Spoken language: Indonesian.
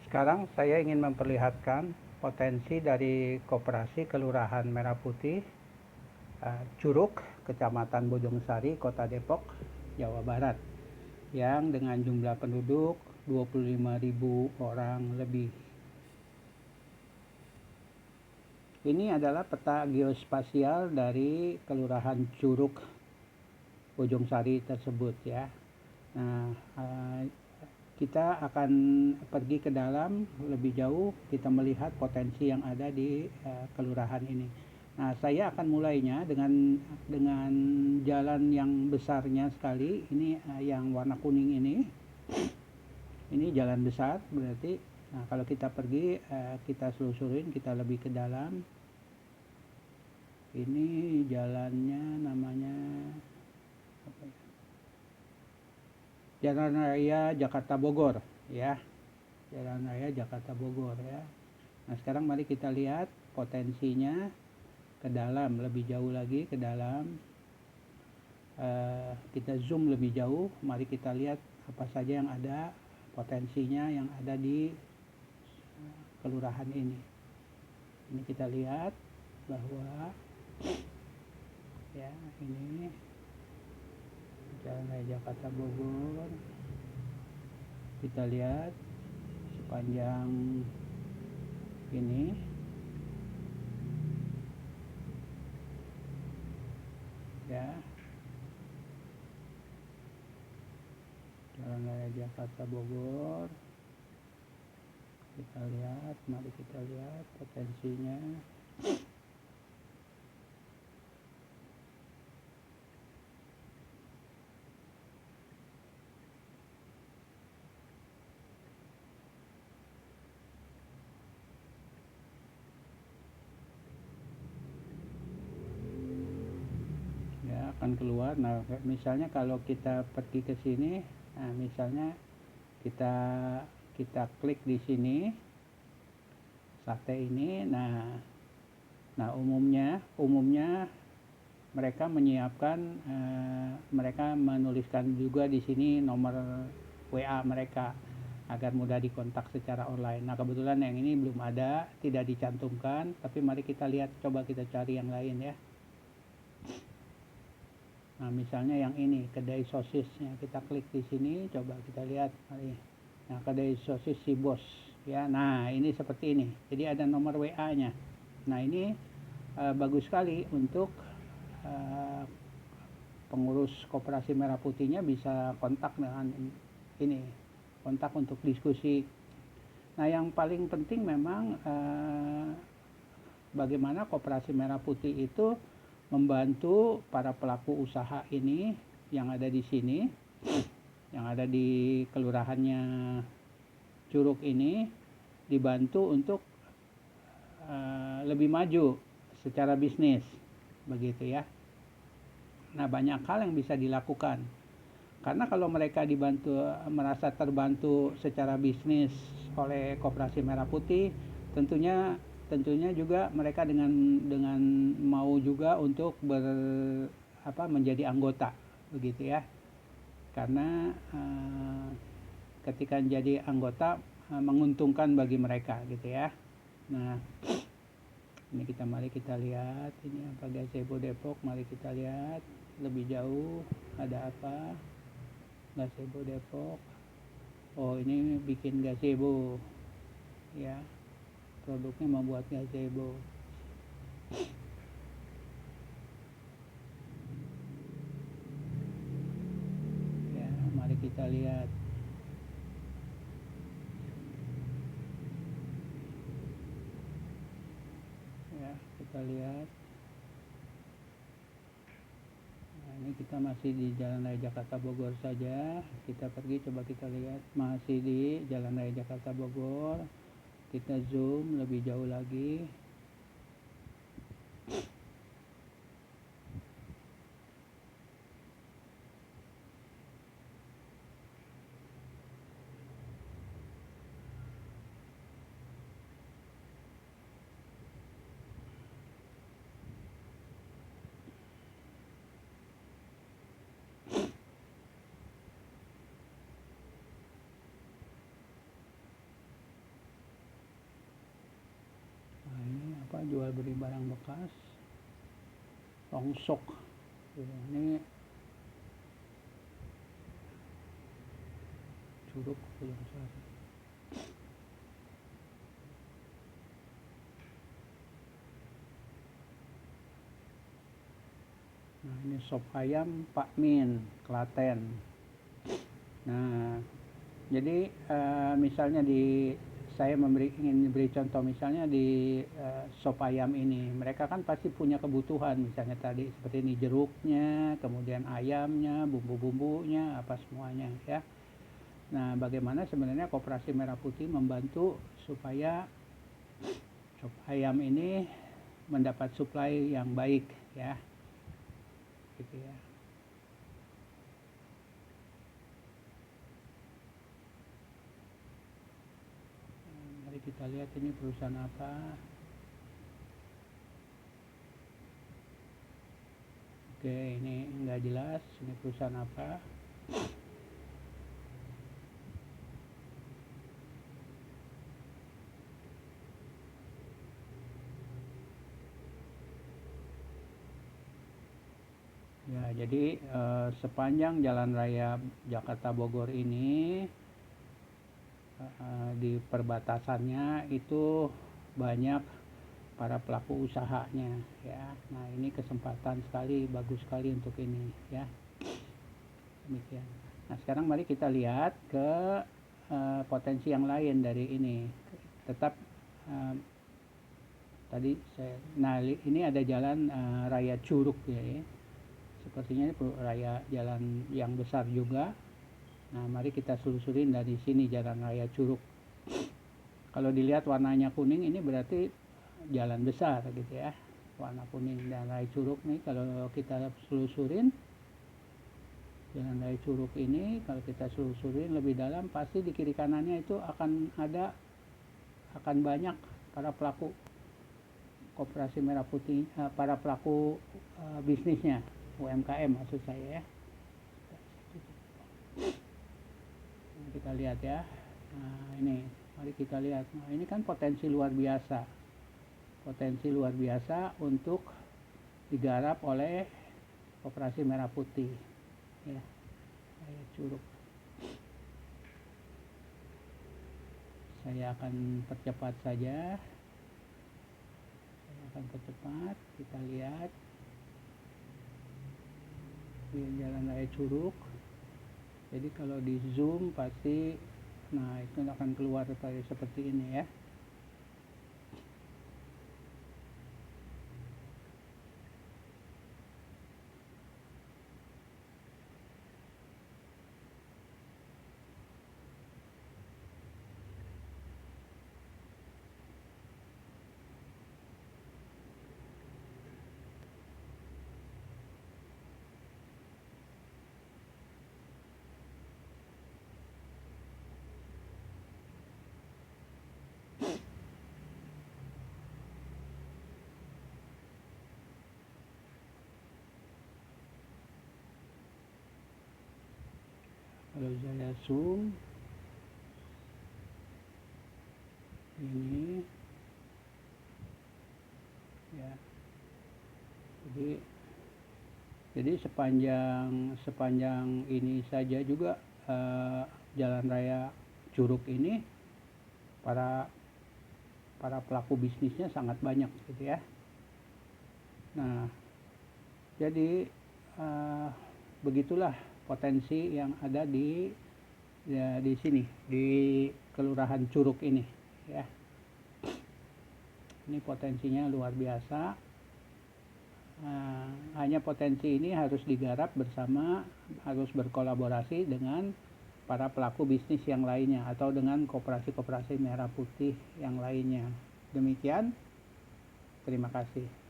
Sekarang saya ingin memperlihatkan potensi dari Koperasi Kelurahan Merah Putih, Curug, Kecamatan Bojongsari, Kota Depok, Jawa Barat, yang dengan jumlah penduduk 25.000 orang lebih. Ini adalah peta geospasial dari Kelurahan Curug Bojongsari tersebut ya. Nah, kita akan pergi ke dalam lebih jauh, kita melihat potensi yang ada di kelurahan ini. Nah, saya akan mulainya dengan jalan yang besarnya sekali. Ini yang warna kuning ini. Ini jalan besar berarti. Nah, kalau kita pergi, kita selusurin, kita lebih ke dalam. Ini jalannya namanya apa ya? Jalan Raya Jakarta Bogor ya. Jalan Raya Jakarta Bogor ya. Nah, sekarang mari kita lihat potensinya ke dalam, lebih jauh lagi ke dalam. Kita zoom lebih jauh, mari kita lihat apa saja yang ada, potensinya yang ada di kelurahan ini. Ini kita lihat bahwa ya, ini Jalan Raya Jakarta Bogor. Kita lihat sepanjang ini ya, Jalan Raya Jakarta Bogor. Kita lihat, mari kita lihat potensinya. Ya, akan keluar. Nah, misalnya kalau kita pergi ke sini, nah misalnya kita klik di sini sate ini. Nah umumnya mereka menyiapkan, mereka menuliskan juga di sini nomor WA mereka agar mudah dikontak secara online. Nah, kebetulan yang ini belum ada, tidak dicantumkan, tapi mari kita lihat, coba kita cari yang lain ya. Nah, misalnya yang ini, kedai sosisnya, kita klik di sini, coba kita lihat, mari. Nah, kedai sosis si bos, ya. Nah, ini seperti ini. Jadi ada nomor WA-nya. Nah, ini bagus sekali untuk pengurus Koperasi Merah Putihnya bisa kontak dengan ini, kontak untuk diskusi. Nah, yang paling penting memang bagaimana Koperasi Merah Putih itu membantu para pelaku usaha ini yang ada di sini, yang ada di kelurahannya Curug ini, dibantu untuk lebih maju secara bisnis, begitu ya. Nah, banyak hal yang bisa dilakukan. Karena kalau mereka dibantu, merasa terbantu secara bisnis oleh Koperasi Merah Putih, tentunya juga mereka dengan mau juga untuk menjadi anggota, begitu ya. Karena ketika menjadi anggota menguntungkan bagi mereka, gitu ya. Nah, ini mari kita lihat ini apa, Gazebo Depok. Mari kita lihat lebih jauh ada apa. Gazebo Depok. Oh, ini bikin gazebo ya, produknya membuat gazebo. Ya, mari kita lihat. Ya, kita lihat. Nah, ini kita masih di Jalan Raya Jakarta Bogor saja. Kita pergi, coba kita lihat, masih di Jalan Raya Jakarta Bogor. Kita zoom lebih jauh lagi. jual beli barang bekas, rongsok. Ini Curug Ujung Sari. Nah, ini sop ayam Pak Min, Klaten. Nah, jadi misalnya saya ingin beri contoh, misalnya di sop ayam ini, mereka kan pasti punya kebutuhan, misalnya tadi seperti ini jeruknya, kemudian ayamnya, bumbu-bumbunya, apa semuanya ya. Nah, bagaimana sebenarnya Koperasi Merah Putih membantu supaya sop ayam ini mendapat suplai yang baik ya, gitu ya. Mari kita lihat ini perusahaan apa. Oke, ini nggak jelas, ini perusahaan apa. Ya, jadi sepanjang Jalan Raya Jakarta Bogor ini di perbatasannya itu banyak para pelaku usahanya ya. Nah, ini kesempatan sekali, bagus sekali untuk ini ya. Demikian. Nah, sekarang mari kita lihat ke potensi yang lain dari ini. Tetap tadi ini ada jalan Raya Curug ya. Sepertinya ini jalan yang besar juga. Nah, mari kita selusurin dari sini jalan Raya Curug. Kalau dilihat warnanya kuning, ini berarti jalan besar gitu ya. Warna kuning dan Raya Curug nih kalau kita selusurin jalan Raya Curug ini, kalau kita selusurin lebih dalam, pasti di kiri kanannya itu akan banyak para pelaku Koperasi Merah Putih, para pelaku bisnisnya, UMKM maksud saya ya. Nah, kita lihat ya. Nah, ini mari kita lihat. Nah, ini kan potensi luar biasa. Potensi luar biasa untuk digarap oleh Koperasi Merah Putih. Ya. Raya Curug. Saya akan percepat saja. Kita lihat di Jalan Raya Curug. Jadi kalau di zoom pasti, nah itu akan keluar seperti ini ya. Kalau saya zoom ini ya, jadi sepanjang ini saja juga Jalan Raya Curug ini para pelaku bisnisnya sangat banyak gitu ya. Nah, jadi begitulah potensi yang ada di sini, di Kelurahan Curug ini ya. Ini potensinya luar biasa. Hanya potensi ini harus digarap bersama, harus berkolaborasi dengan para pelaku bisnis yang lainnya atau dengan koperasi-koperasi Merah Putih yang lainnya. Demikian, terima kasih.